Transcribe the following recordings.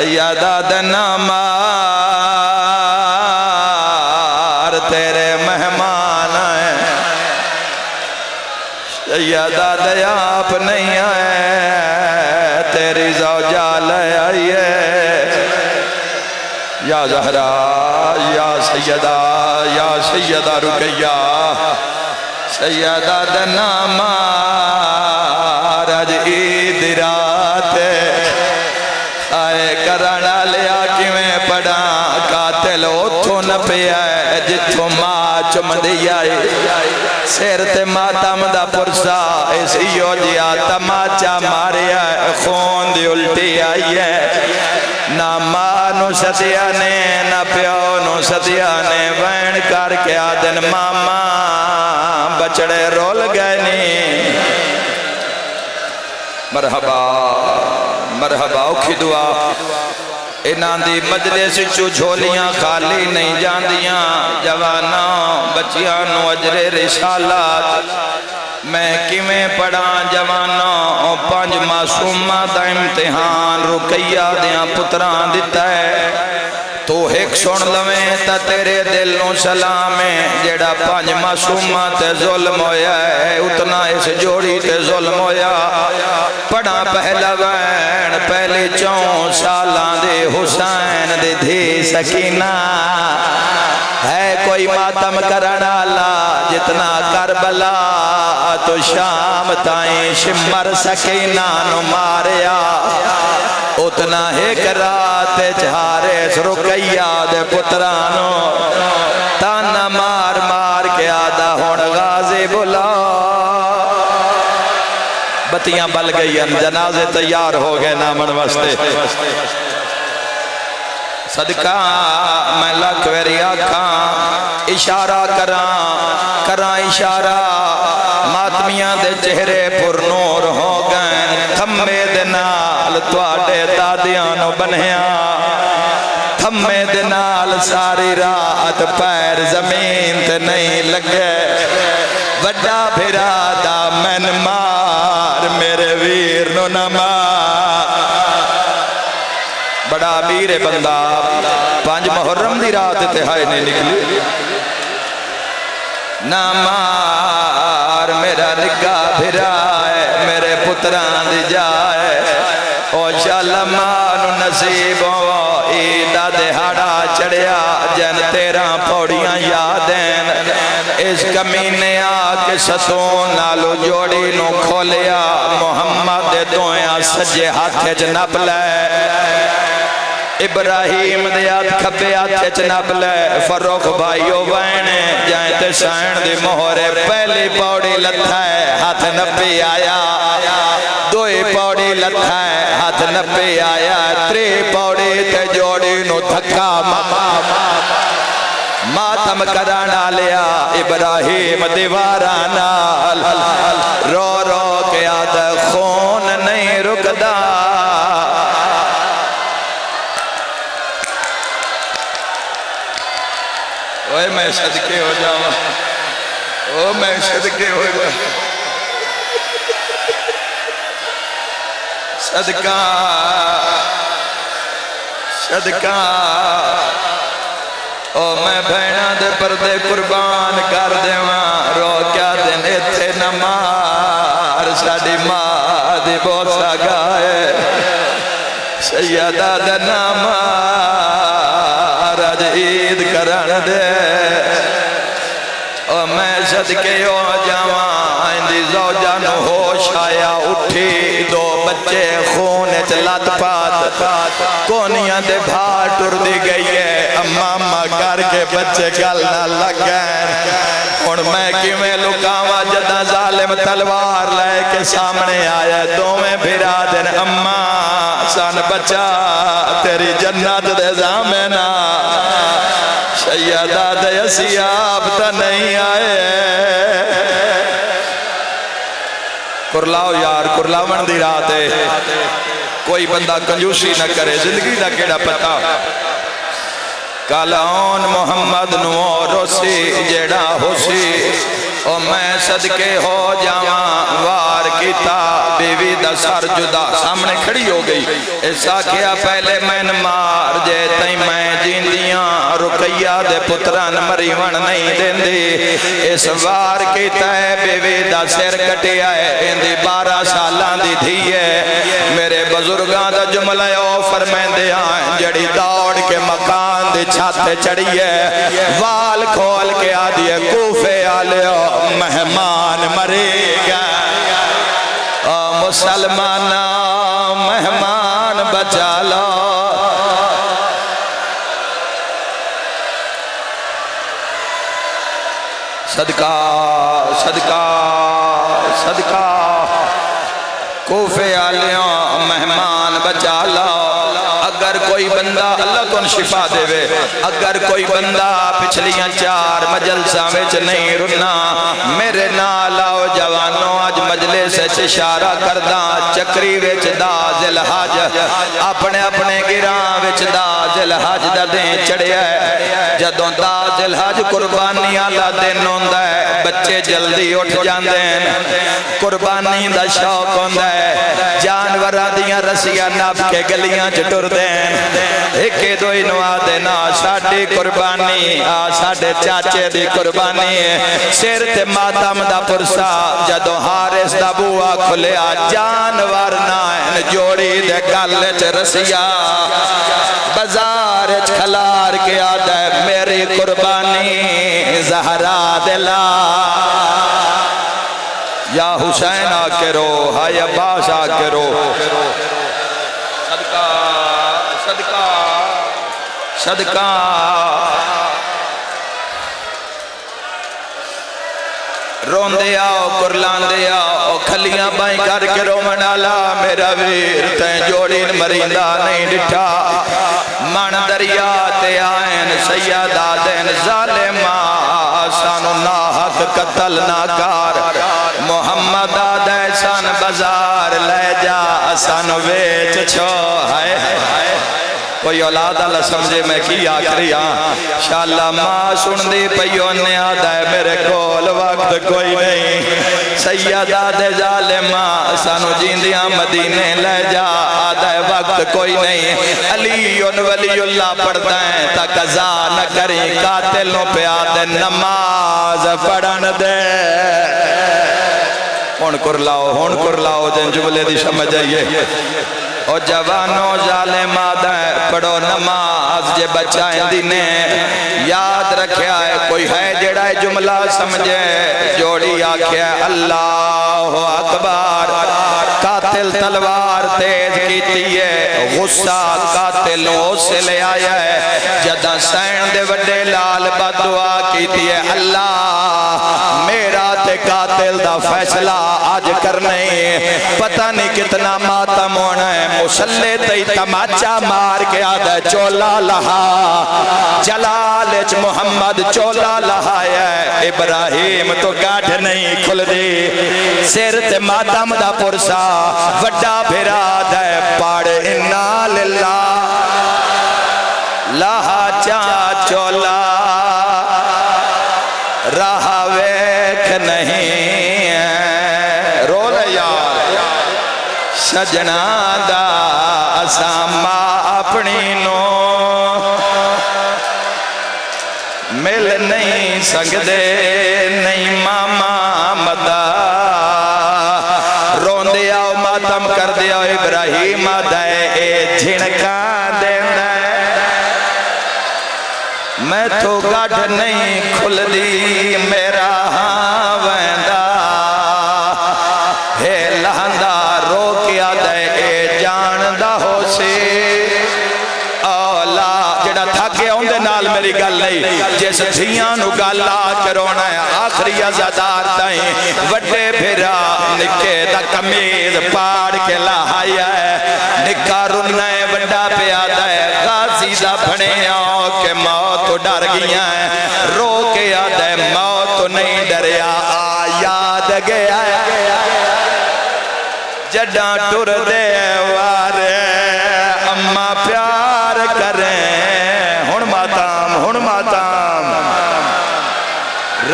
سیدہ دنا مار تیرے مہمان آئے سیدہ دیا آپ نہیں آئے تیری زوجہ لے آئیے یا زہرا یا سیدہ رقیہ سیدہ دنا مار اج عید رات آئے کرانا لیا کیویں پڑھا قاتل اتھوں نہ پیا جتھوں ماں چمدی آئی سیر تے ماتم دا پرسا اسی یو جیا تماچا ماریا خون دی الٹی آئی ہے نہ ماں نو ستیا نے نہ پیو نو ستیا نے وین کر کے آدن ماما بچڑے رول گئے نہیں مرحبا مرحبا اوکھی دعا انہاں دی مجلس چو جھولیاں خالی نہیں جاندیاں جوانا بچیاں نو اجر رسالات میں کیویں پڑھا جوانا پانچ معصومہ دا امتحان رقیہ دیاں پتران دیتا ہے تو ایک سن لویں تا تیرے دل نو سلامیں جیڑا پانچ معصومہ تے ظلم ہویا ہے اتنا اس جوڑی تے ظلم ہویا پڑھا پہلا وین پہلے 4 سالاں دے حسین دے دھی سکینہ ہے کوئی ماتم کرنا لا جتنا کربلا تو شام تائیں شمر سکینہ نو ماریا اتنا ایک رات چہارے رقیہ دے پترانو تانا مار مار کے آدھا ہون غازی بلا بتیاں بل گئی ان جنازے تیار ہو گئے نامن وستے صدقہ میں لکھ ویری آکھاں اشارہ کراں اشارہ ماتمیاں دے چہرے پر نور ہو گئے تھمے دے نال تواڈے دادیاں نو بنیاں تھمے دے نال ساری رات پیر زمین تے نہیں لگے وڈا بھرا دا من مار میرے ویر نو نہ مار بڑا امیر بندہ 5 محرم دی رات تہائی نہیں نکلی نہ مار میرا نگا بھرا ہے میرے پتران دی جائے او شالمانو نصیب ہو عیدہ دہاڑا چڑیا جن 13 پوڑیاں یادیں اس کمینے آکے ستون نالو جوڑی نو کھولیا محمد دویاں سجے ہاتھے جنب لے ابراہیم دیات کھبے آتھے چناب لے فروخ بھائیو وینے جائیں تے سائن دی مہورے پہلی پوڑی لتھائے ہاتھ نبی آیا 2 پوڑی لتھائے ہاتھ نبی آیا 3 پوڑی تے جوڑی نو دھکا ماتم کرانا لیا ابراہیم دیوارانا رو رو کے آدھا خون نہیں رکدا اوہ میں صدقے ہو جاؤں اوہ میں صدقے ہو جاؤں صدقہ اوہ میں بھینا دے پردے قربان کر دے ماں رو کیا دن اتھے نمار ساڑی ماں دی بوسا گائے سیدہ دنا مار آج عید کرن دے او میں صدقے ہو جاواں اندی زوجہ نو ہوش آیا اٹھی 2 بچے خون چلات پات کونیاں دے بھار ٹر دی گئی ہے امامہ کر کے بچے گل نہ لگیں اور میں کیویں لکاواں جدہ ظالم تلوار لے کے سامنے آیا دوویں بھرا دن اماں سان بچا تیری جنت دے زامنہ سیدہ دے اسیاب تا نہیں آئے کرلاؤ یار کرلاون دی رات ہے کوئی بندہ کنجوسی نہ کرے زندگی دا کیڑا پتا کالون محمد نو روسی جیڑا ہوسی او میں صدقے ہو جاواں وار کیتا بیوی دا سر جدا سامنے کھڑی ہو گئی ایسا کیا پہلے میں مار جے تائیں میں جیندیاں رقیہ دے پتران مریون نہیں دین دی اس وار کیتا ہے بیوی دا سر کٹیا ہے اندی 12 سالان دی دھی ہے میرے بزرگاں دا جملہ او فرمین دے آئیں جڑی دوڑ کے مکان دی چھاتے چڑھی ہے وال کھول کے آدھی ہے کوفے آلیو مہمان مرے گا مسلمانہ مہمان بچا لو صدقہ صدقہ صدقہ کوفے آلیوں مہمان بچا لو اگر کوئی بندہ اللہ کون شفا دے وے اگر کوئی بندہ پچھلیاں 4 مجلسہ وچ نہیں رنا میرے نال آؤ جوانوں آج مجلس اشارہ کرداں چکری وچ دا ذوالحج اپنے اپنے گراں وچ دا ذوالحج دا دن چڑھیا ہے جدوں دا ذوالحج قربانی والا دن ہوندا ہے بچے جلدی اٹھ جاندے ہیں قربانی دا شوق ہوندا ہے جانوراں دیاں رسیاں نپ کے گلیاں چ ٹردے ایک دوئی نوا دینا ساڑی قربانی ساڑے چاچے دی قربانی سیر تے ماتم دا پرسا جدو حارس دا بوا کھلیا جانور نائن جوڑی دے گالے چ رسیا بازار چ کھلار کے آدھے میری قربانی زہرا دلا یا حسین آکے رو ہائی عباس آکے رو صدقہ صدقہ صدقہ رون دے آؤ قرلان دے آؤ کھلیاں بائیں کر کے رو منالا میرا ویر تین جوڑین مریندہ نہیں ڈٹھا من دریا تے آئین سیدہ دین ظالمہ سانو ناحق قتل ناکار محمد آدھے سان بازار لے جا سانو ویچ چھو ہائے کوئی اولاد اللہ سمجھے میں کی آخری شاءاللہ ماں سن دی پیوں نے آدھا ہے میرے کول وقت کوئی نہیں سیدہ دے ظالمہ سانو جیندیاں مدینے لے جا آدھا ہے وقت کوئی نہیں علی ولی اللہ پڑھتا ہے تا قضا نہ کریں قاتلوں پہ آدھے نماز پڑھن دے ہون کر لاؤ جن جملے دی سمجھ آئیے او جوانوں ظالم آدھیں پڑھو نماز جے بچائیں دینے یاد رکھیا ہے کوئی ہے جڑا جملہ سمجھے جوڑی آکھیا ہے اللہ اکبر قاتل تلوار تیز کیتی ہے غصہ قاتلوں سے لے آیا ہے جدہ سین دے وڈے لال بدعا کیتی ہے اللہ میرا تے قاتل دا فیصلہ آج کرنے پتہ نہیں کتنا ماتم ہونا ہے مسلح تی تماچا مار کے آدھے چولا لہا جلالچ محمد چولا لہا ہے ابراہیم تو گاٹھ نہیں کھل دی سر تے ماتم دا پرسا وڈا بھرا دے پاڑ انا للہ لہا چا چولا رہا ویکھ نہیں رو لے یار سجنا دا اسامہ اپنی نو مل نہیں سکدے نہیں ماما مدہ رون دیا ماتم کر دیا ابراہیم دائے اے جھنکا دینا میں تو گاڑھ نہیں کھل دی میرا ہاں ویندہ ہے لہندہ رو کیا دے اے جاندہ ہو سے اولا جڑا تھا کہ ہوندے نال میری گل نہیں جیسے دھیاں نو گالا کرونا ہے آخری ازادار تائیں وڈے بھرا نکے دا کمیز پاڑ کے لاہایا ہے نکا رنائے وڈا پہ آدھا ہے غازی دا بھنے آؤ کہ موت ڈر گیا ہے رو کے آدھا ہے موت نہیں ڈریا یاد گیا جڈاں ٹر دے وارے اماں پیار کریں ہن ماتام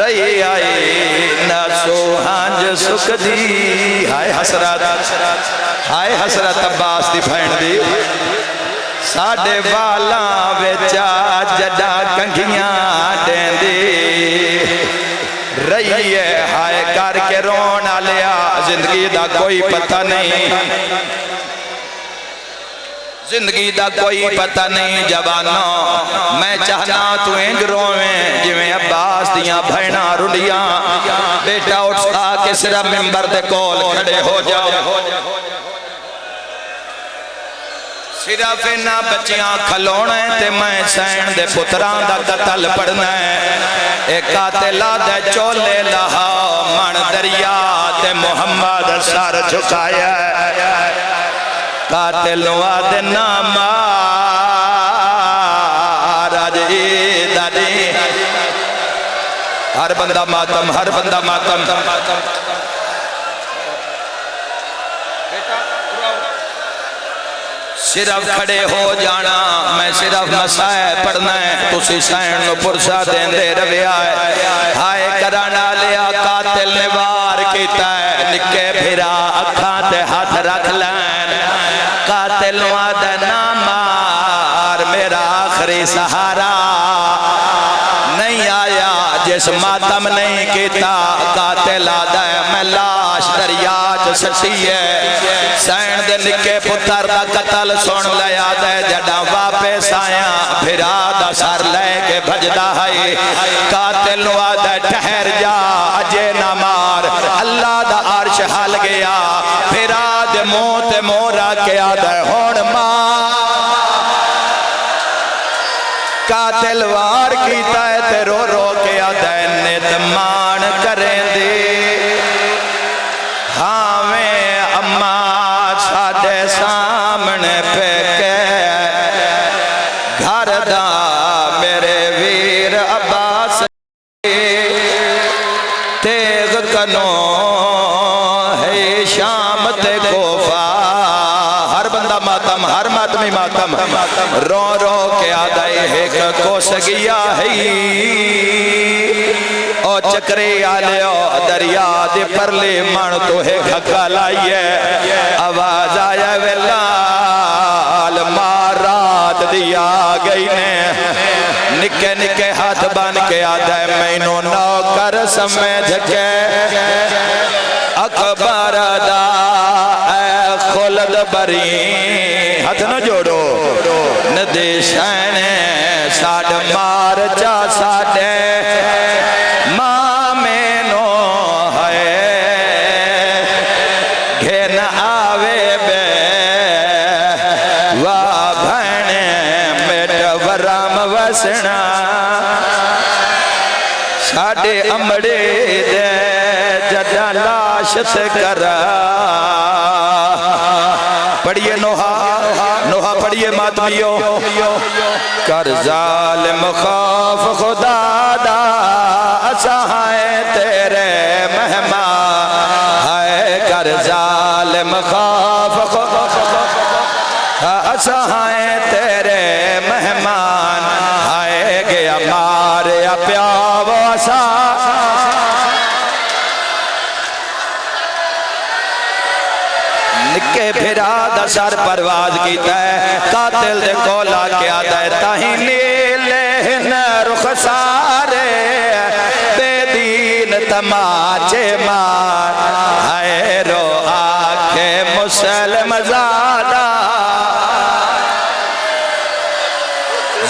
رہی آئی نہ سوہانج سکھ دی ہائے حسرت عباس دی بھین دی ساڑے والا ویچا جڈا کنگیاں دین دی رہی ہے ہائے کر کے رونا لیا زندگی دا کوئی پتہ نہیں زندگی دا کوئی پتہ نہیں جوانوں میں چاہنا تو انج رویں جویں عباس دیاں بھائنا رڑیاں بیٹا اٹھا کے صرف ممبر دے کول کھڑے ہو جاؤ صرف انہاں بچیاں کھلونے تے میں سین دے پتران دا قتل پڑھنا ہے ایک قاتلہ دے چولے لہا من دریا تے محمد سر جھکایا ہے قاتل وعد نامہ راجی دادی ہر بندہ ماتم صرف کھڑے ہو جانا میں صرف مسائے پڑھنا ہے تسی سائن نو پرسا دین دے رویا ہے ہائے کرانا لیا قاتل نے وار کیتا ہے نکے بھیرا اکھاں تے ہاتھ رکھ لین قاتل وعد نامار میرا آخری سہارا نہیں آیا جس ماتم نہیں کیتا قاتل آدھا ہے میں لاش دریاج سچی ہے سین دے نکے پتر دا قتل سن لیا دے جڑا واپس آیا پھرا دا سر لے کے بھجدہ ہے قاتل وعدہ ٹھہر جا اجے نہ مار اللہ دا عرش حل گیا پھرا دے موت مورا کے آدھے ہون مار قاتل وار کیتا ہے تے رو رو کے آدھے ندمان کریں دے ہاں میں اماں ساڑے سامنے پہ کے گھر دا میرے ویر عباس تیغ کنو ہے شام تے کوفہ ہر بندہ ماتم ہر ماتمی ماتم رو رو کے آدھائی ایک کو سگیا ہے او چکری آلیو دریا دے پرلے مان تو ہے گھگا لائیے آواز آیا ویلال مارات دیا گئی نے نکے نکے ہاتھ بان کے آدھے مینو نوکر سمجھ کے اکبر دا اے خلد بری ہاتھ نہ جوڑو ندیشین ساڑھ مار چا ساڑھے ماں مینو ہے گھن آوے بے واہ بھنے میٹ ورام وسنا ساڑھے امڑے دے جڑا لاشت کرا پڑھئے نوحہ پڑھئے ماتمیوں کر ظالم خوف خدا دا اسہائے تیرے مہمان ہائے کر ظالم خوف خدا اسہائے تیرے مہمان ہائے گیا ماریا پیاو اسا نکے پھرا دا سر پرواز کیتا ہے قاتل دے کولا کیا دے تاہی نیلہن رخسارے بے دین تماچے مار ہائے رو آکھے مسلم زادہ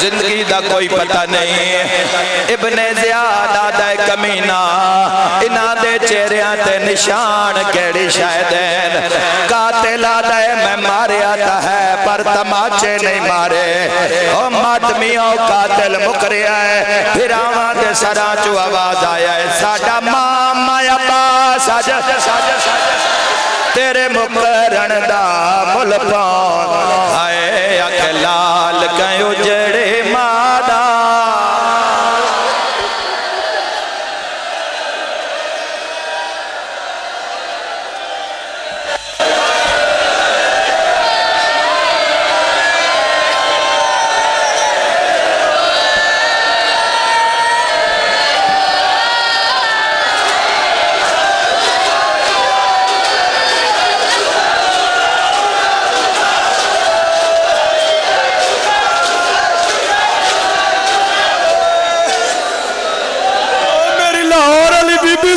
زندگی دا کوئی پتہ نہیں ابن زیاد آدھے کمینہ انہ دے چہریاں تے نشان کیڑی شاہدین قاتل آدھے میں مارے آتا ہے پر تماچے نہیں مارے او ماتمیوں قاتل مکریا ہے پھر آوان دے سراچو آواز آیا ہے ساڑھا ماما یا پاس آجا تیرے مقرن دا ملپان ہائے اکلال کہیں اجڑے مادہ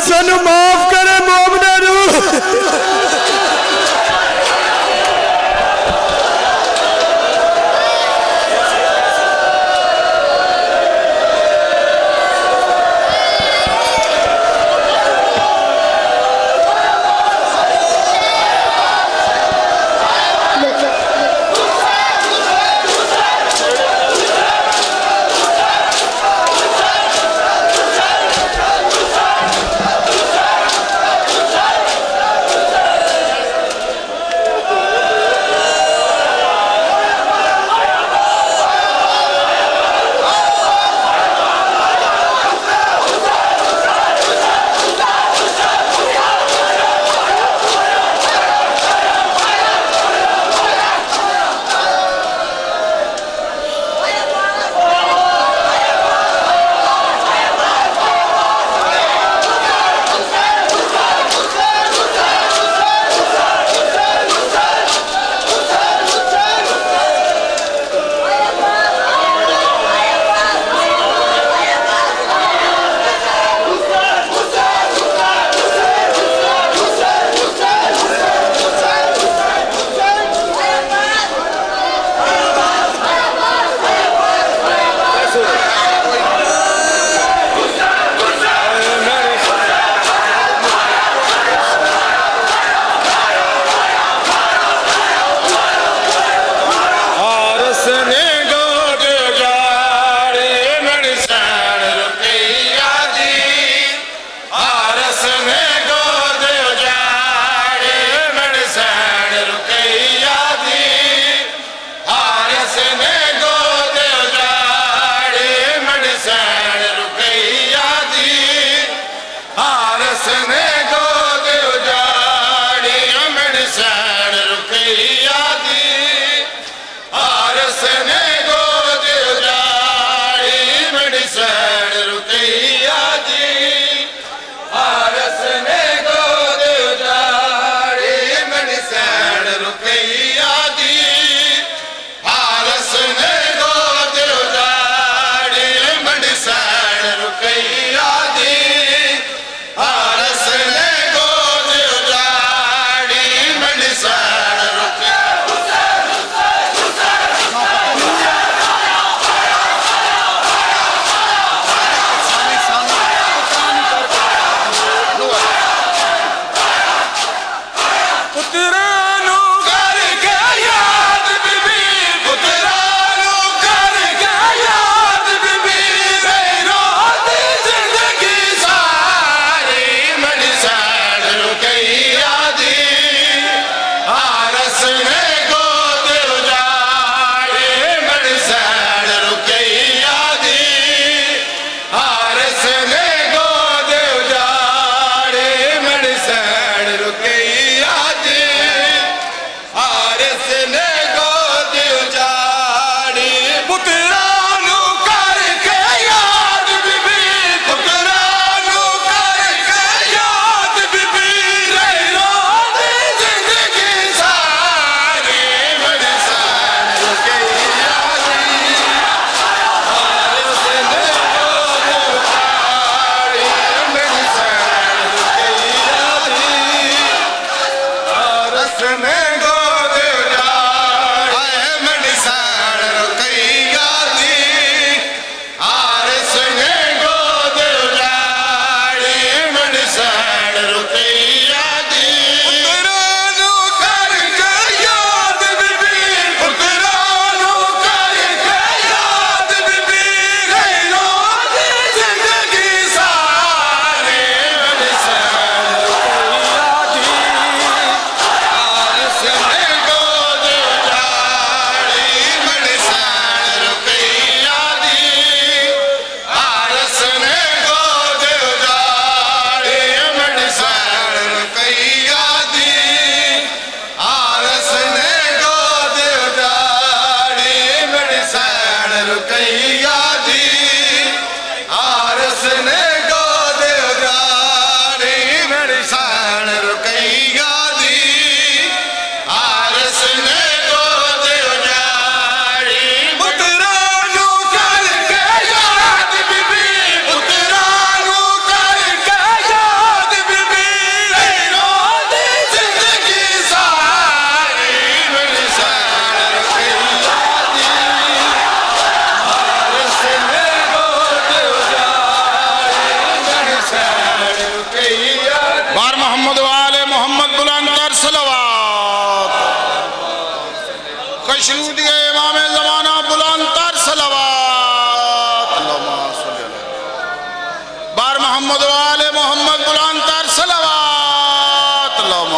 سانو معاف کرے مومنا رو